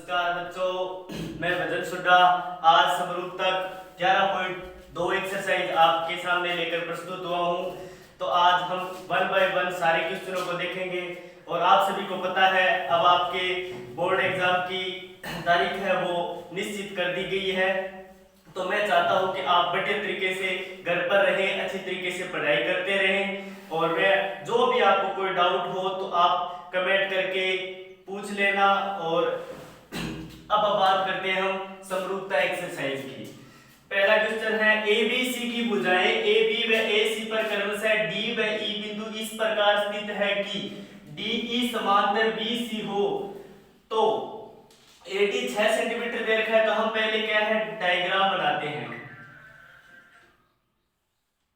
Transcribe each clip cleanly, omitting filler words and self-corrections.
नमस्कार बच्चों, मैं भजन सुड्डा आज समरूपतक 11.2 एक्सरसाइज आपके सामने लेकर प्रस्तुत हुआ हूं। तो आज हम 1 बाय 1 सारे क्वेश्चनों को देखेंगे और आप सभी को पता है अब आपके बोर्ड एग्जाम की तारीख है वो निश्चित कर दी गई है। तो मैं चाहता हूं कि आप बढ़िया तरीके से घर पर रहें, अच्छी तरीके से पढ़ाई करते रहें और मैं जो भी आपको कोई डाउट हो तो आप कमेंट करके पूछ लेना। और अब बात करते हैं हम समरूपता एक्सरसाइज की। पहला क्वेश्चन है ए बी सी की भुजाएं ए बी व ए सी पर क्रमशः डी व ई बिंदु इस प्रकार स्थित है कि डी ई समांतर बी सी हो। तो एडी 6 सेंटीमीटर दे रखा है तो हम पहले क्या है डायग्राम बनाते हैं।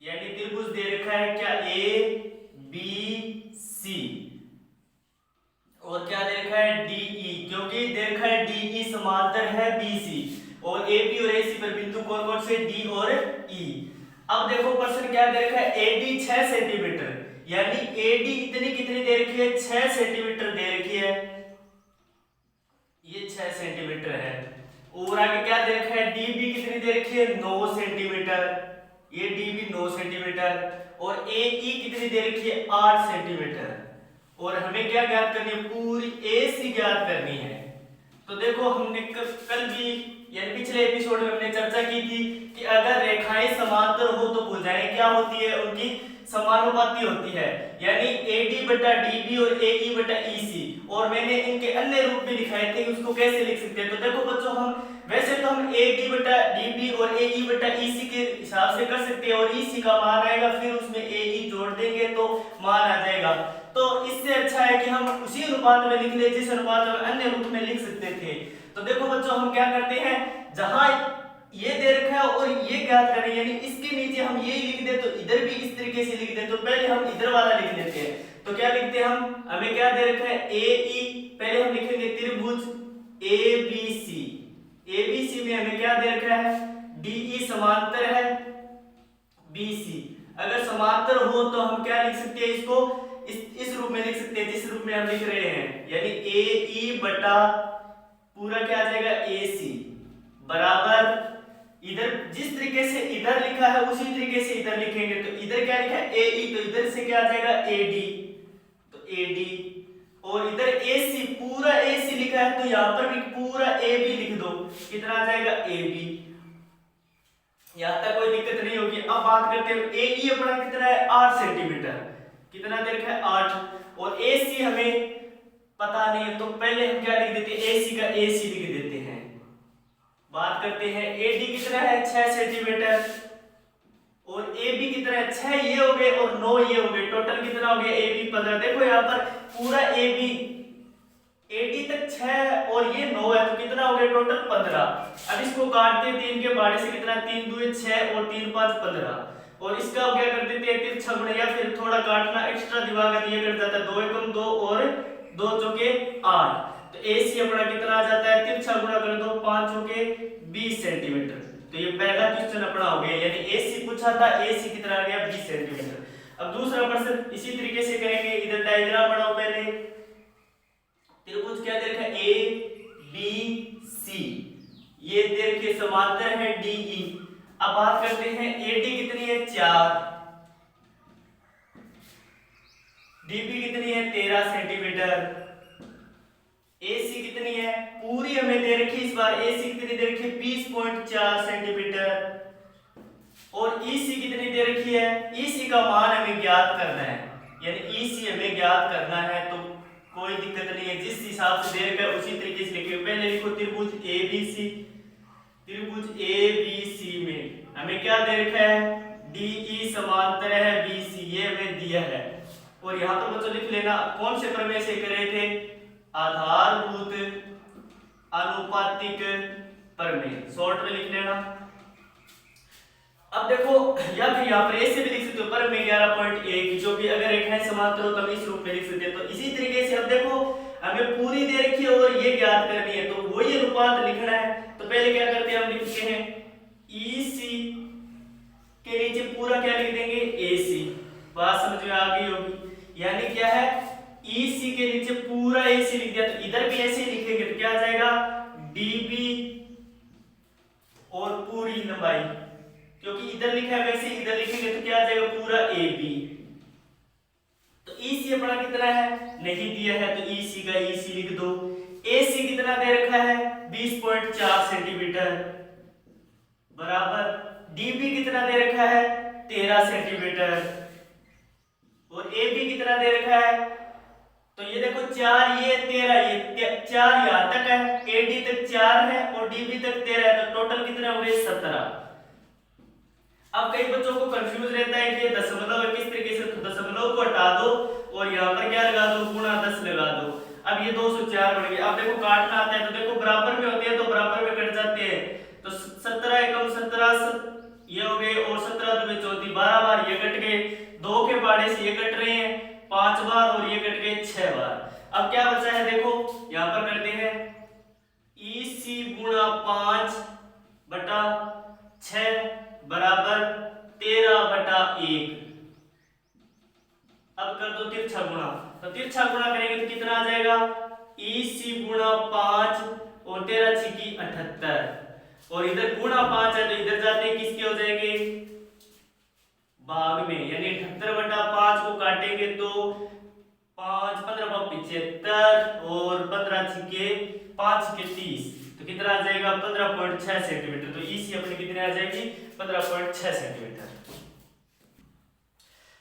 यानी त्रिभुज दे रखा है क्या ए बी सी और क्या दे रखा है डीई, क्योंकि दे रखा है डीई समांतर है बीसी और एबी और एसी पर बिंदु कौन कौन से डी और ई। अब देखो प्रश्न क्या दे रखा है एडी 6 सेंटीमीटर, यानी एडी कितनी दे रखी है 6 सेंटीमीटर दे रखी है, ये 6 सेंटीमीटर है। और आगे क्या दे रखा है डीबी कितनी दे रखी है 9 सेंटीमीटर, ये डीबी 9 सेंटीमीटर और एई कितनी दे रखी है 8 सेंटीमीटर। और हमें क्या ज्ञात करनी है पूरी एसी ज्ञात करनी है। तो देखो हमने कल भी यानी पिछले एपिसोड में हमने चर्चा की थी कि अगर रेखाएं समांतर हो तो भुजाएं क्या होती है उनकी समानुपाती होती है, यानी AD बटा DB और AE बटा EC। और मैंने इनके अन्य रूप भी दिखाए थे उसको कैसे लिख सकते हैं। तो देखो बच्चों हम वैसे तो हम AD बटा DB और AE बटा EC के हिसाब से कर सकते हैं और EC का मान आएगा फिर उसमें AE जोड़ देंगे तो मान आ जाएगा। तो इससे अच्छा है कि हम उसी अनुपात में लिख ले जिस अनुपात में अन्य रूप में लिख सकते थे। तो देखो बच्चों हम क्या करते हैं, जहां ये दे रखा है और ये ज्ञात करें यानी इसके नीचे हम ये लिख दे तो इधर भी इस तरीके से लिख दे। तो पहले हम इधर वाला लिख लेते हैं। तो क्या लिखते हैं हम, हमें क्या दे रखा है AE, पहले हम लिखेंगे त्रिभुज ABC। ABC में हमें क्या दे रखा है DE समांतर है BC। अगर समांतर हो तो हम क्या लिख सकते हैं इसको इस रूप में लिख सकते हैं जिस रूप में हम लिख रहे हैं, यानी AE बटा पूरा क्या आ जाएगा AC बराबर इधर जिस तरीके से इधर लिखा है उसी तरीके से इधर लिखेंगे। तो इधर क्या लिखा है AE तो इधर से क्या आ जाएगा AD, तो AD और इधर AC पूरा AC लिखा है तो यहां पर भी पूरा AB लिख दो, कितना आ जाएगा AB। यहां तक कोई दिक्कत नहीं होगी। अब बात करते हैं AE अपना कितना है 8 सेंटीमीटर, कितना दे रखा है 8 और AC हमें पता नहीं है तो पहले हम क्या लिख देते हैं AC का AC लिख देते हैं। बात करते हैं AD कितना है 6 सेंटीमीटर और AB कितना है 6 ये हो गए और 9 ये हो गए, टोटल कितना हो गया AB 15। देखो यहाँ पर पूरा AB AD तक 6 और ये 9 है तो कितना हो गया टोटल 15। अब इसको काटते हैं 3 के बाड़े से, कितना 3 दूनी 6 और 3 5 15 और इसका क्या कर देते हैं तिरछा गुणा या फिर थोड़ा काटना एक्स्ट्रा दिमाग दिया कर जाता है 2 एकम 2 और 2 चौके 8। तो AC अपना कितना आ जाता है तिरछा गुणा कर दो 5 चौके 20 सेंटीमीटर। तो ये पहला क्वेश्चन अपना हो गया, यानी AC पूछा था AC कितना आ गया 20 सेंटीमीटर। अब दूसरा प्रश्न इसी तरीके से करेंगे, इधर डायग्राम बनाओ पहले। त्रिभुज क्या दे रखा है ABC, ये दे रखे समांतर है DE। अब बात करते हैं AD कितनी है 4, DB कितनी है 13 सेंटीमीटर, AC कितनी है पूरी हमें दे रखी इस बार AC कितनी दे रखी है 20.4 सेंटीमीटर और EC कितनी दे रखी है, EC का मान हमें ज्ञात करना है, यानी EC हमें ज्ञात करना है। तो कोई दिक्कत नहीं है, जिस हिसाब से दे रखा है उसी तरीके से लिखिए। पहले लिखो त्रिभुज ABC, त्रिभुज ABC में हमें क्या दे रखा है DE समांतर है BC, ये हमें दिया है। और यहाँ तो बच्चों लिख लेना कौन से प्रमेय से कर रहे थे, आधारभूत आनुपातिक प्रमेय, शॉर्ट में लिख लेना। अब देखो या फिर यहाँ पर ऐसे भी लिख सकते हो प्रमेय 11.1 जो भी अगर रेखाएं समांतर हो तो हम इस रूप में लिख सकते हैं। तो इसी तरीके से अब देखो हमें पूरी दे रखी है और ये ज्ञात करनी है तो वही अनुपात लिखना है। तो पहले क्या करते हैं हम लिखते हैं EC के नीचे पूरा क्या लिख देंगे AC, बात समझ में आ गई होगी। यानी क्या है EC के नीचे पूरा AC लिख दिया तो इधर भी ऐसे लिखेंगे तो क्या आ जाएगा क्योंकि इधर लिखा है वैसे इधर लिखेंगे तो क्या आ जाएगा पूरा ए बी। तो ईसी अपना कितना है नहीं दिया है तो ईसी का ईसी लिख दो। एसी कितना दे रखा है 20.4 सेंटीमीटर बराबर डीबी कितना दे रखा है 13 सेंटीमीटर और एबी कितना दे रखा है तो ये देखो 4 ये 13 ये 4 यहां तक है एडी तक 4 है और डीबी तक 13 है तो टोटल कितने हो गए 17। अब कई बच्चों को कंफ्यूज रहता है कि दशमलव है किस तरीके से तो दशमलव को हटा दो और यहाँ पर क्या लगा दो गुणा 10 लगा दो। अब ये 204 बन गया। अब देखो काटना आता है तो देखो बराबर में होते हैं तो बराबर में कट जाते हैं तो 17 एकम 17 ये हो गए और 17 दूनी 34 12 बार ये कट गए 2 के पाड़े से ये कट रहे हैं 5 बार और ये कट गए 6 बार। अब क्या बचा है देखो यहाँ पर करते हैं ईसी गुणा 5 बटा 6 बराबर 13/1। अब कर दो तिरछा गुणा तो तिरछा गुणा करेंगे तो कितना आ जाएगा ईसी गुणा 5 और 13 छिकी 78 और इधर गुणा 5 है तो इधर जाते किसके हो जाएंगे भाग में यानी 78/5 को काटेंगे तो 5 15 75 और 15 छिके 5 छिके 30 तो कितना आ जाएगा 15.6 सेंटीमीटर। तो ईसी अपनी कितने आ जाएगी 15.6 सेंटीमीटर।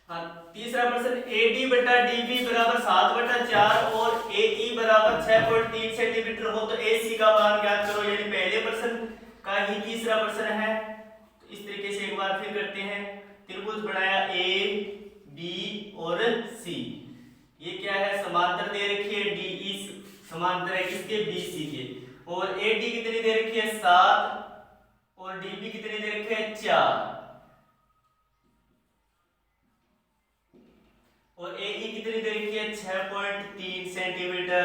हाँ तीसरा प्रश्न एडी बटा डीबी बराबर 7/4 और एई बराबर 6.3 सेंटीमीटर हो तो एसी का मान ज्ञात करो। यानी पहले प्रश्न का ही तीसरा प्रश्न है तो इस तरीके से एक बार फिर करते हैं। त्रिभुज बनाया ए बी और सी ये क्या है समांतर दे रखी है डीई समांतर है किसके बीसी के और एडी कितनी दे रखी है 7 और डीबी कितनी दे रखी है 4 और एई कितनी दे रखी है 6.3 सेंटीमीटर।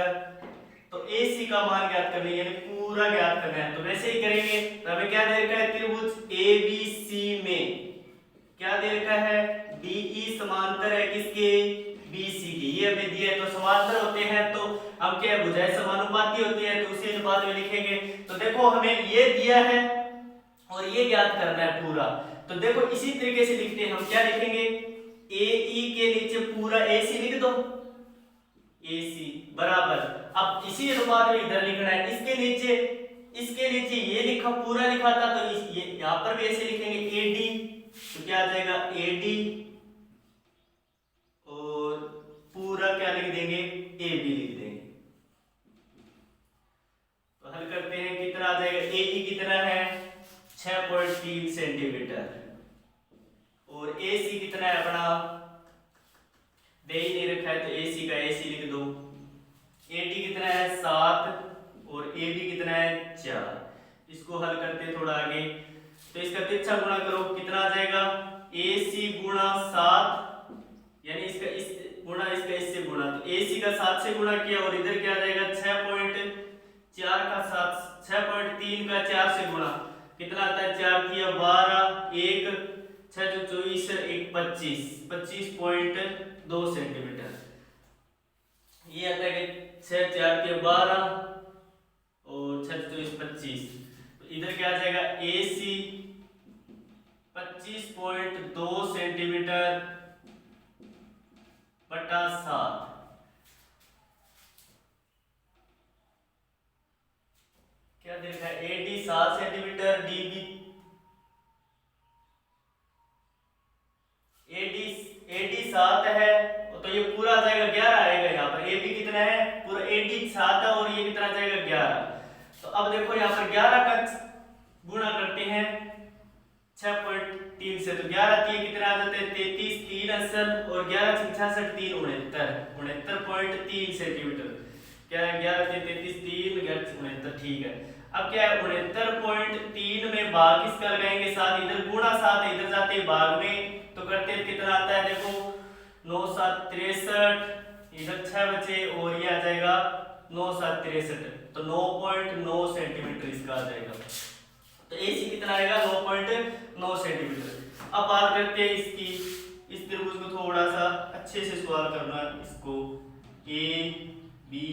तो एसी का मान ज्ञात करना है यानी पूरा ज्ञात करना है। तो वैसे ही करेंगे तो हमें क्या दे रखा है त्रिभुज एबीसी में क्या दे रखा है डीई समांतर है किसके बीसी की ये हमें दिया है। तो समांतर होते हैं तो हम क्या भुजाएं समानुपाती होती है तो उसी अनुपात में लिखेंगे। तो देखो हमें ये दिया है और ये ज्ञात करना है पूरा। तो देखो इसी तरीके से लिखते हैं हम क्या लिखेंगे एई के नीचे पूरा एसी लिख दो एसी बराबर अब इसी अनुपात में इधर लिखना है इसके नीचे ये लिखा पूरा लिखा था तो ये यहां पर भी ऐसे लिखेंगे एडी तो क्या आ जाएगा एडी और पूरा क्या लिख देंगे एबी लिख देंगे। तो हल करते हैं कितना आ जाएगा एई कितना है 6.3 सेंटीमीटर और एसी कितना है अपना दे ही नहीं रखा है तो एसी का एसी लिख दो। एडी कितना है 7 और एबी कितना है 4। इसको हल करते हैं थोड़ा आगे तो इसका तिरछा गुणा करो कितना आ जाएगा एसी गुणा 7 यानी इसका इस गुणा इसका इससे गुणा तो एसी का 7 से गुणा किया और इधर क्या आ जाएगा 6.4 का 7 6.3 का 4 से गुणा कितना आता है 4 किया 12 1 6 24 1 25 25.2 सेंटीमीटर ये आता है 6 4 के 12 और 6 24 25 तो इधर क्या आ जाएगा एसी 25.2 सेंटीमीटर बटा 7 क्या देखा एडी 7 सेंटीमीटर डीबी एडी 7 है तो ये पूरा आ जाएगा 11 आएगा यहाँ पर एबी कितना है पूरा एडी 7 है और ये कितना आ जाएगा 11। तो अब देखो यहाँ पर 11 का गुणा करते हैं 6.3 से तो 11 3 कितना आ जाते हैं 33 3 असल और 11 66 3 69.3 सेंटीमीटर क्या है 11 3 33 3 11 69 ठीक है। अब क्या है 69.3 में भाग किसका लगाएंगे 7 इधर गुणा 7 इधर जाते हैं भाग में तो करते हैं कितना आता है देखो 9 7 63 इधर 6 बचे और ये आ जाएगा 9 7 63 तो 9.9 सेंटीमीटर इसका आ जाएगा। तो एसी कितना आएगा 9.9 सेंटीमीटर। अब बात करते हैं इसकी इस त्रिभुज को थोड़ा सा अच्छे से सॉल्व करना इसको ए बी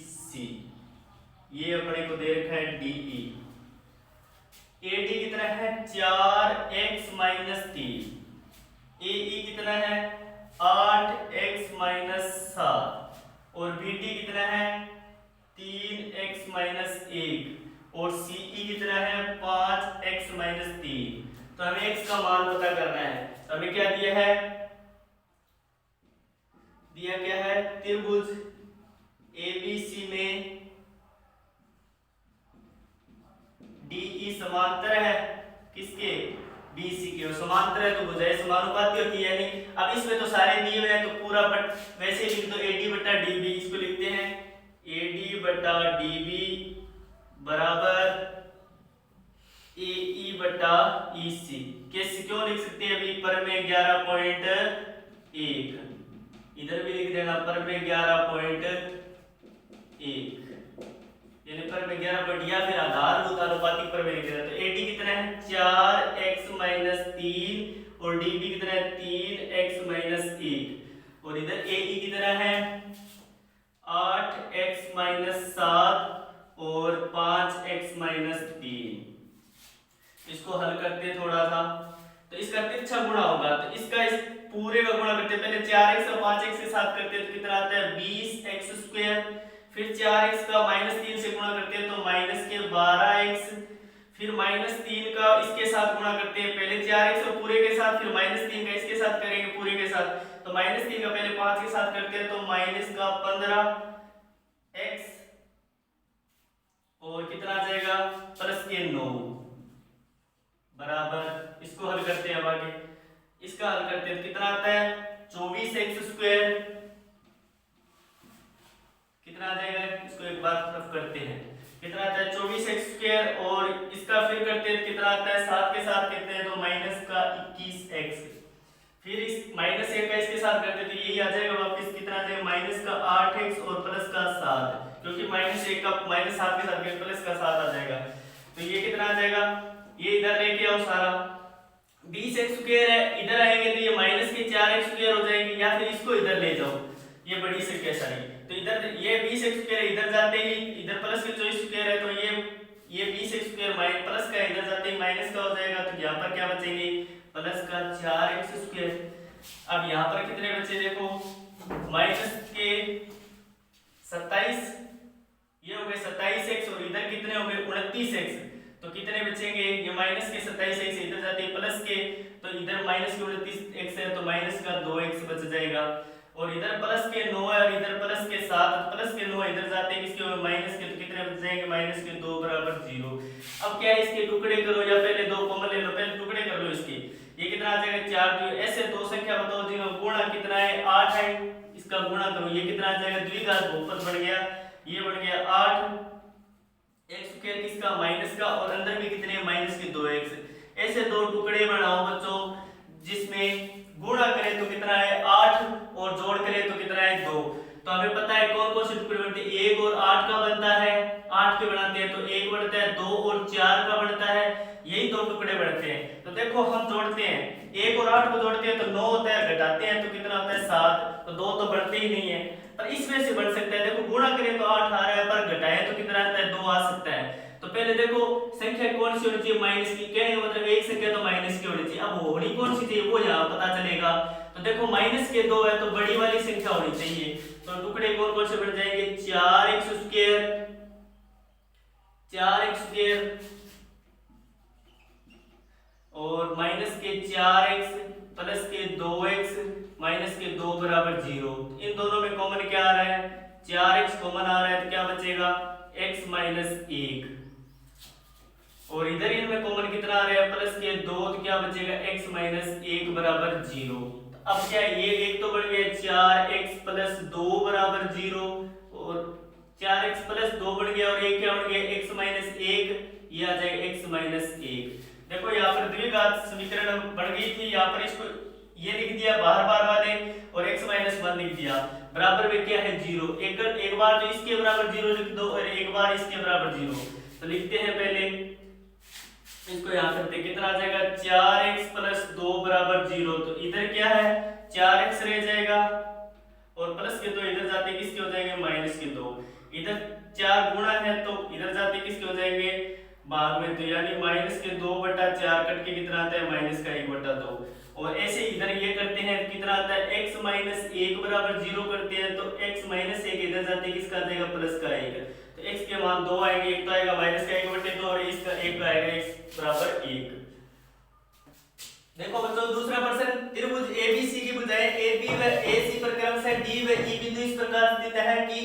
सी ये अपने को दे रखा है डीई AD कितना है 4x माइनस 3, AE कितना है 8x माइनस 7 और BD कितना है 3x माइनस 1 और CE कितना है 5x माइनस 3। तो हमें x का मान पता करना है। तो हमें क्या दिया है, दिया क्या है, त्रिभुज ABC में DE समांतर है किसके, BC के, और समांतर है तो भुजाएं समानुपाती होती है। यानी अब इसमें तो सारे दिए हुए हैं तो पूरा बट वैसे लिख दो AD बटा DB, इसको लिखते हैं AD बटा DB बराबर AE बटा EC। कैसे क्यों लिख सकते हैं, अभी पर में 11.1, इधर भी लिख देना पर में 11.1, यानी पर में 11 या फिर आधारभूत आनुपातिक पर में लिख देना। तो AD कितना है 4x माइनस 3 और DB कितना है 3x माइनस 1 और इधर AE कितना है 8x माइनस 7 और 5x माइनस 3। इसको हल करते हैं थोड़ा सा, तो इसका तिरछा गुणा होगा, तो इसका इस पूरे का गुणा करते हैं। पहले 4x और 5x के साथ करते हैं तो कितना आता है 20x स्क्वायर, फिर 4x का माइनस 3 से गुणा करते हैं तो माइनस के 12x, फिर माइनस 3 का इसके साथ गुणा करते हैं, पहले 4x और पूरे के साथ, फिर माइनस 3 का इसके साथ करेंगे पूरे के साथ, तो माइनस 3 का पहले 5 के साथ करते हैं तो माइनस का 15x और कितना आ जाएगा प्लस के 9 बराबर, इसको हल करते हैं। अब आगे इसका हल करते हैं तो कितना आता है 24x स्क्वायर, कितना आ जाएगा, इसको एक बार तरफ करते हैं, कितना आता है 24x स्क्वायर और इसका फिर करते हैं कितना आता है 7 के साथ करते हैं तो माइनस का 21x, फिर इस माइनस 1 का इसके साथ करते हैं तो यही आ जाएगा वापस, कितना आ जाएगा माइनस का 8x और प्लस का 7, क्योंकि माइनस 1 का माइनस 7 के साथ प्लस का 7 आ जाएगा। तो ये कितना आ जाएगा, ये इधर लेके आओ सारा 20x स्क्वायर है, इधर आएंगे तो ये माइनस के 4x स्क्वायर हो जाएगी, या फिर इसको इधर ले जाओ, ये बड़ी संख्या सारी, तो इधर ये 20x स्क्वायर इधर जाते ही इधर प्लस के 24 स्क्वायर है तो ये 20x स्क्वायर माइनस प्लस का इधर जाते ही माइनस का हो जाएगा, तो यहाँ पर क्या बचेंगे प्लस का 4x स्क्वायर। अब यहाँ पर कितने बचे देखो, माइनस के 27, ये हो गए 27x और इधर कितने हो गए 29x, तो कितने बचेंगे, ये माइनस के 27x इधर जाते हैं प्लस के, तो इधर माइनस के 29x है तो माइनस का 2x बच जाएगा, और इधर प्लस के 9 है और इधर प्लस के 7, प्लस के 9 इधर जाते हैं किसके माइनस के, तो कितने बच जाएंगे माइनस के 2 बराबर 0। अब क्या है, इसके टुकड़े करो या पहले 2 कॉमन ले लो, पहले टुकड़े कर लो इसके, ये कितना आ जाएगा 4, ऐसे दो संख्या बताओ जिनका गुणा कितना है 8 है, इसका गुणा करो, ये कितना आ जाएगा द्विघात बहुपद बन गया, ये बन गया 8 x स्क्वायर किसका माइनस का, और अंदर भी कितने माइनस के 2x, ऐसे दो टुकड़े बनाओ बच्चों जिसमें गुणा करें तो कितना है 8 और जोड़ करें तो कितना है 2। तो हमें पता है कौन कौन से टुकड़े बनते हैं, 1 और 8 का बनता है, 8 के बनाते हैं तो 1 बनता है, 2 और 4 का बनता है, यही दो टुकड़े बनते हैं। तो देखो हम जोड़ते हैं 1 और 8 को जोड़ते हैं तो 9 होता है, घटाते हैं तो कितना होता है 7, तो 2 तो बढ़ते ही नहीं है, पर इसमें से बढ़ सकता है, देखो गुणा करें तो 8 आ रहा है पर घटाएं तो कितना आता है 2 आ सकता है। तो पहले देखो संख्या कौन सी होनी चाहिए माइनस की, कहने का मतलब एक संख्या तो माइनस की होनी चाहिए, अब होनी कौन सी चाहिए वो यहाँ पता चलेगा। तो देखो माइनस के 2 है तो बड़ी वाली संख्या होनी चाहिए, तो टुकड़े कौन कौन से बन जाएंगे 4x स्क्वायर और माइनस के 4x प्लस के 2x माइनस के 2 बराबर 0। इन दोनों में कॉमन क्या आ रहा है 4x कॉमन आ रहा है तो क्या बचेगा x माइनस 1, और इधर इनमें कॉमन कितना आ रहा है प्लस के 2 तो क्या बचेगा x माइनस 1 बराबर 0। अब क्या ये एक तो बन गया 4x प्लस 2 बराबर 0 और 4x प्लस 2 बन गया और ये क्या बन गया x माइनस 1, ये आ जाएगा x माइनस 1। देखो यहाँ पर द्विघात समीकरण बन गई थी, यहाँ पर इसको ये लिख दिया बार बार वाले और x माइनस 1 लिख दिया, बराबर में क्या है 0, एक बार तो इसके बराबर 0 लिख दो और एक बार इसके बराबर 0। तो लिखते हैं पहले इसको यहाँ करते कितना आ जाएगा 4x प्लस 2 बराबर 0, तो इधर क्या है 4x रह जाएगा और प्लस के 2 इधर जाते किसके हो जाएंगे माइनस के 2, इधर 4 गुणा है तो इधर जाते किसके हो जाएंगे भाग में, तो यानी माइनस के 2/4 कट के कितना आता है, माइनस का 1/2। और ऐसे इधर ये करते हैं, कितना आता है, x माइनस 1 बराबर 0 करते हैं, तो x माइनस 1 इधर जाते हैं, किसका आ जाएगा, प्लस का 1। तो x के मान 2 आएंगे, एक तो आएगा माइनस का 1/2 और इसका एक आएगा x बराबर 1। देखो बच्चों दूसरा प्रश्न, त्रिभुज एबीसी की भुजाएं AB व AC पर क्रमशः D व E बिंदु इस प्रकार स्थित है कि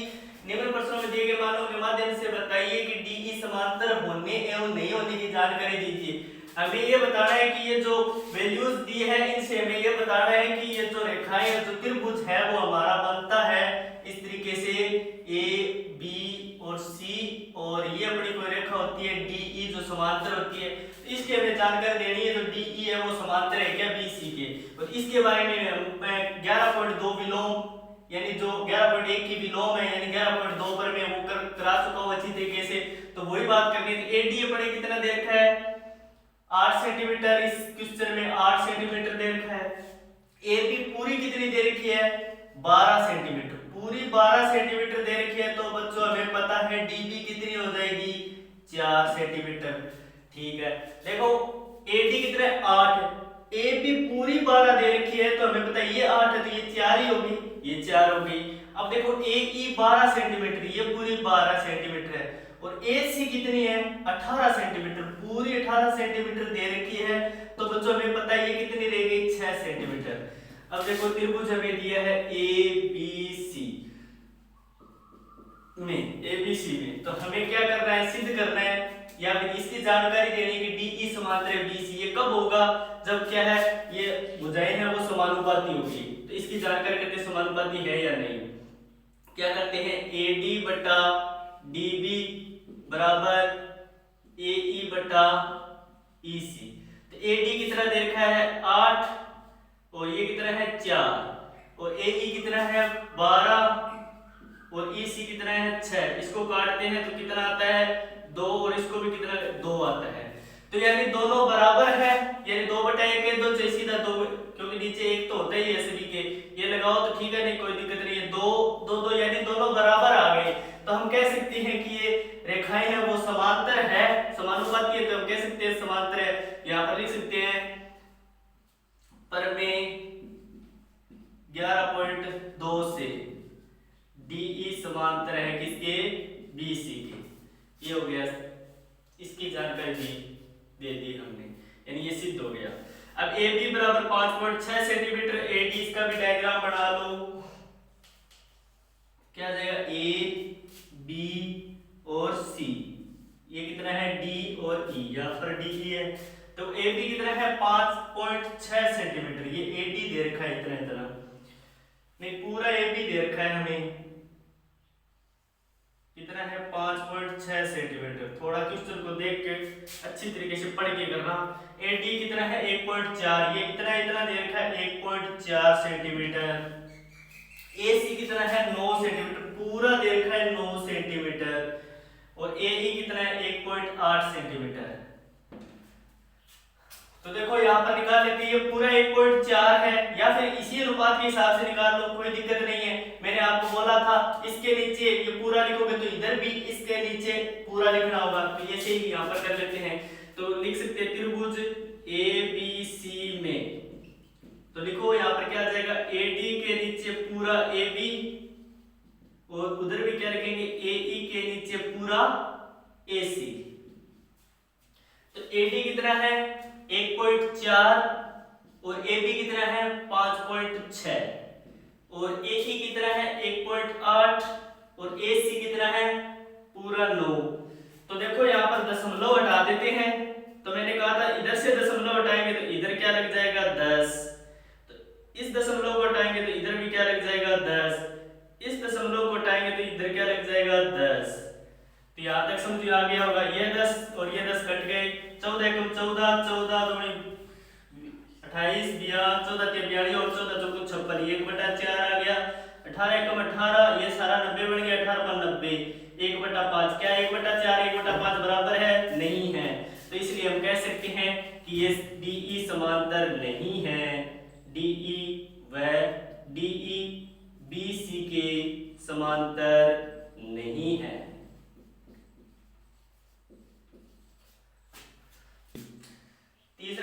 निम्न प्रश्नों में दिए गए मानों के माध्यम से बताइए कि DE समांतर होने एवं नहीं होने की जानकारी दीजिए। हमें ये बताना है कि ये जो वैल्यूज दी है इनसे हमें ये बताना है कि ये जो रेखाएं जो त्रिभुज है वो हमारा बनता है इस तरीके से A B और C, और ये अपनी कोई रेखा होती है DE जो समांतर होती है। इसकी हमें जानकारी देनी है, जो DE है वो समांतर है क्या BC के। और इसके बारे में मैं 11.2 विलोम यानी जो 11.1 की विलोम है यानी 11.2 पर मैं वो करा चुका हूं अच्छी तरीके से। तो वही बात करनी थी। AD अपने कितना दे रखा है, 8 सेंटीमीटर, इस क्वेश्चन में 8 सेंटीमीटर दे रखा है। AB पूरी कितनी दे रखी है, 12 सेंटीमीटर, पूरी 12 सेंटीमीटर दे रखी है। तो बच्चों हमें पता है DB कितनी हो जाएगी, 4 सेंटीमीटर। ठीक है, देखो AD कितना है, 8, AB पूरी 12 दे रखी है, तो हमें पता है ये 8 है, तो ये 4 ही होगी, ये 4 होगी। अब देखो AE 12 सेंटीमीटर, ये पूरी 12 सेंटीमीटर है, और AC कितनी है, 18 सेंटीमीटर, पूरी 18 सेंटीमीटर दे रखी है। तो बच्चों हमें पता है ये कितनी रह गई, 6 सेंटीमीटर। अब देखो त्रिभुज हमें दिया है ABC में, तो हमें क्या करना है, सिद्ध करना है या फिर इसकी जानकारी देनी है कि DE समांतर है BC। ये कब होगा, जब क्या है, ये भुजाएं है वो समानुपाती होगी। तो इसकी जानकारी करते समानुपाती है या नहीं। क्या करते हैं, AD बटा DB बराबर AE बटा EC। तो AD कितना दे रखा है, 8, और ये कितना है, 4, और AE कितना है, 12, और EC कितना है, 6। इसको काटते हैं तो कितना आता है, 2, और इसको भी कितना, 2 आता है। तो यानी दोनों बराबर है, यानी 2/1 है, 2 से सीधा 2, क्योंकि नीचे 1 तो होता ही है सभी के, ये लगाओ तो ठीक है, नहीं कोई दिक्कत नहीं है। 2 2 2 यानी दोनों बराबर आ गए। तो हम कह सकते हैं कि ये रेखाएं हैं वो समांतर है, समानुपाती है, तो हम कह सकते हैं समांतर है। यहां पर लिख सकते हैं प्रमेय 11.2 से DE समांतर है किसके, BC के। ये हो गया, इसकी जानकारी दे दी हमने, यानी ये सिद्ध हो गया। अब AB बराबर 5.6 सेंटीमीटर, AD इसका भी डायग्राम बना लो। क्या आ जाएगा, A B और C, ये कितना है, D और E, यहाँ पर DE है। तो AB कितना है, 5.6 सेंटीमीटर, ये AD दे रखा है इतना नहीं, पूरा AB दे रखा है हमें, कितना है, 5.6 सेंटीमीटर। थोड़ा क्वेश्चन को देख के अच्छी तरीके से पढ़ के करना। AD कितना है, 1.4, ये इतना दे रखा है, 1.4 सेंटीमीटर। AC कितना है, 9 सेंटीमीटर, पूरा दे रखा है 9 सेंटीमीटर, और AE कितना है, 1.8 सेंटीमीटर। तो देखो यहाँ पर निकाल लेते हैं, ये पूरा 1.4 है, या फिर इसी अनुपात के हिसाब से निकाल लो, कोई दिक्कत नहीं है। मैंने आपको बोला था इसके नीचे ये पूरा लिखोगे तो इधर भी इसके नीचे पूरा लिखना होगा, तो ऐसे ही यहाँ पर कर लेते हैं। तो लिख सकते हैं त्रिभुज ABC में, तो लिखो यहाँ पर क्या आ जाएगा, AD के नीचे पूरा AB, और उधर भी क्या लिखेंगे, AE के नीचे पूरा AC। तो AD कितना है, 1.4, और AB कितना है, 5.6, और AE कितना है, 1.8, और AC कितना है, पूरा 9। तो देखो यहाँ पर दशमलव हटा देते हैं, तो मैंने कहा था इधर से दशमलव हटाएंगे तो इधर क्या लग जाएगा, 10, तो इस दशमलव को हटाएंगे तो इधर भी क्या लग जाएगा, 10, इस दशमलव को हटाएंगे तो इधर क्या लग जाएगा, 10। तो यहाँ तक समझ आ गया होगा, ये 10 और ये 10 कट गए, 14 को 14, 14 दूनी 28, 14 के 42 और 14 चौको 56, 1/4 आ गया, 18 एकम 18, ये सारा 90 बन गया, 18 पर 90, 1/5, क्या 1/4 1/5 बराबर है, नहीं है। तो इसलिए हम कह सकते हैं कि ये DE समांतर नहीं है, DE व DE BC के समांतर नहीं है।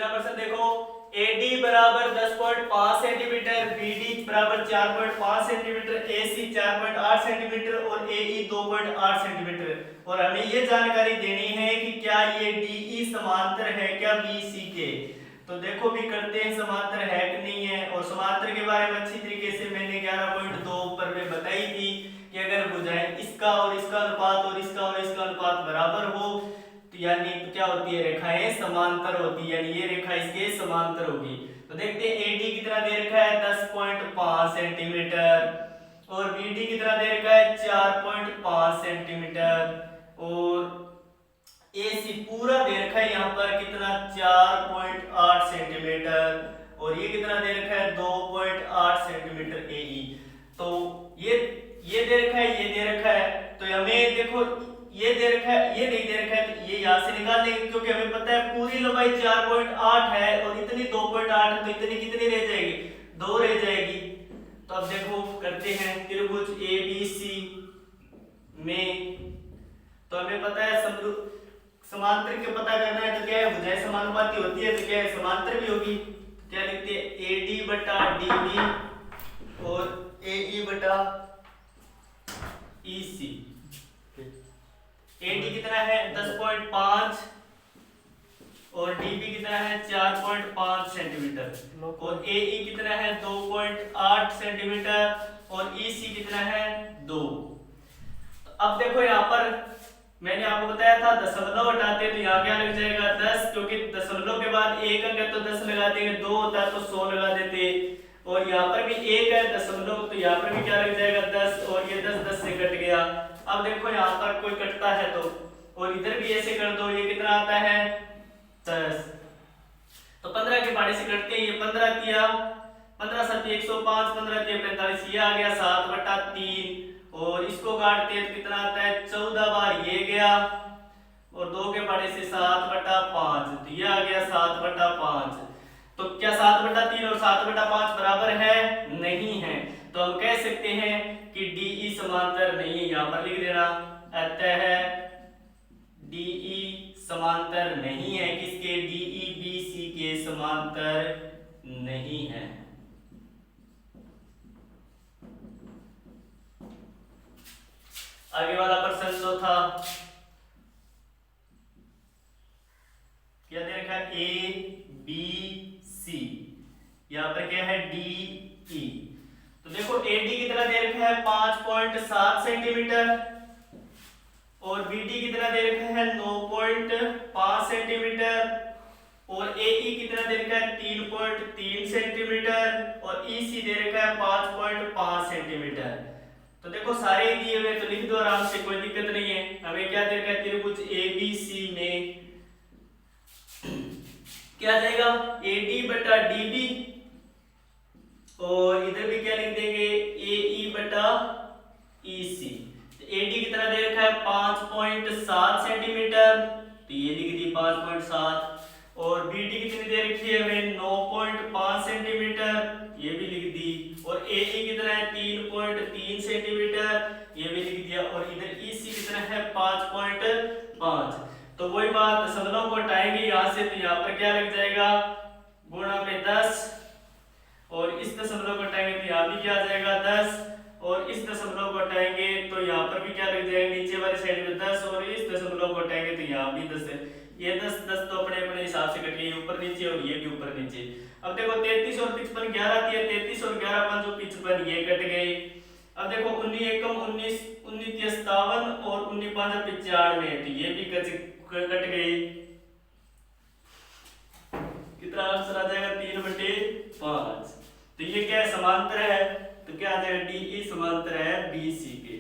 तीसरा प्रश्न देखो, AD बराबर 10.5 सेंटीमीटर, BD बराबर 4.5 सेंटीमीटर, AC 4.8 सेंटीमीटर और AE 2.8 सेंटीमीटर। और हमें ये जानकारी देनी है कि क्या ये DE समांतर है क्या BC के। तो देखो भी करते हैं समांतर है कि नहीं है। और समांतर के बारे में अच्छी तरीके से मैंने 11.2 ऊपर में बताई थी कि अगर भुजाएं इसका और इसका अनुपात और इसका अनुपात बराबर हो तो यानी तो क्या होती है, रेखाएं समांतर होती है, यानी ये रेखा इसके समांतर होगी। तो देखते हैं AD कितना दे रखा है 10.5 सेंटीमीटर और BD कितना दे रखा है 4.5 सेंटीमीटर और AC पूरा दे रखा है यहाँ पर कितना 4.8 सेंटीमीटर और ये कितना दे रखा है 2.8 सेंटीमीटर AE। तो ये दे रखा है, ये दे रखा है, तो हमें देखो ये दे रखा है, ये नहीं दे रखा है, तो ये यहाँ से निकाल लेंगे क्योंकि हमें पता है पूरी लंबाई 4.8 है और इतनी 2.8 है, तो इतनी कितनी रह जाएगी 2 रह जाएगी। तो अब देखो करते हैं त्रिभुज ABC में, तो हमें पता है समांतर के पता करना है तो क्या है, भुजाएं समानुपाती होती है तो क्या है समांतर भी होगी। क्या लिखते हैं AD बटा DB और AE बटा EC। AD कितना है 10.5 और DB कितना है 4.5 सेंटीमीटर और AE कितना है 2.8 सेंटीमीटर और EC कितना है 2। अब देखो यहाँ पर मैंने आपको बताया था दशमलव हटाते तो यहाँ क्या लग जाएगा 10, क्योंकि दशमलव के बाद एक अंक है तो 10 लगा देंगे, 2 होता है तो 100 लगा देते और यहाँ पर भी एक है दशमलव तो यहाँ पर भी क्या लग जाएगा 10 और ये 10 से कट गया। अब देखो यहाँ पर कोई कटता है तो और इधर भी ऐसे कर दो, ये कितना आता है 10, तो 15 के पहाड़े से कटते हैं, ये 15 किया 15 7 105 15 3 45, ये आ गया 7/3 और इसको काटते हैं तो कितना आता है 14 बार ये गया और 2 के पहाड़े से 7/5 तो ये आ गया 7/5। तो क्या 7/3 और 7/5 बराबर है? नहीं है, तो हम कह सकते हैं कि DE समांतर नहीं है। यहाँ पर लिख देना अतः DE समांतर नहीं है, किसके DE BC के समांतर नहीं है। आगे वाला प्रश्न जो था क्या दे रखा है ABC, यहाँ पर क्या है DE। तो देखो AD कितना दे रखा है 5.7 सेंटीमीटर और BD कितना दे रखा है 9.5 सेंटीमीटर और AE कितना दे रखा है 3.3 सेंटीमीटर और EC दे रखा है 5.5 सेंटीमीटर। तो देखो सारे दिए हुए तो लिख दो आराम से, कोई दिक्कत नहीं है। हमें क्या दे रखा है त्रिभुज ABC में क्या जाएगा AD बटा DB और इधर भी क्या लिख देंगे AE बटा EC। तो AD कितना दे रखा है 5.7 सेंटीमीटर तो ये लिख दी 5.7 और BD कितनी दे रखी है हमें 9.5 सेंटीमीटर ये भी लिख दी और AE कितना है 3.3 सेंटीमीटर ये भी लिख दिया और इधर EC कितना है 5.5। तो वही बात दशमलव को हटाएंगे यहाँ से तो यहाँ पर क्या लग जाएगा गुणा में 10 और इस दशमलव को हटाएंगे तो यहाँ भी क्या आ जाएगा 10 और इस दशमलव को हटाएंगे तो यहाँ पर भी क्या लग जाएगा नीचे वाली साइड में 10 और इस दशमलव को हटाएंगे तो यहाँ भी 10 है। ये 10 तो अपने अपने हिसाब से कट गए ऊपर नीचे और ये भी ऊपर नीचे। अब देखो 33 और 55 11 दिए 33 और 11 5 और 55 ये कट गए। अब देखो 19 एकम 19 19 57 और 19 5 95 तो ये भी कट गई। कितना आंसर आ जाएगा 3/5। तो ये क्या है समांतर है तो क्या आ जाएगा DE समांतर है BC के।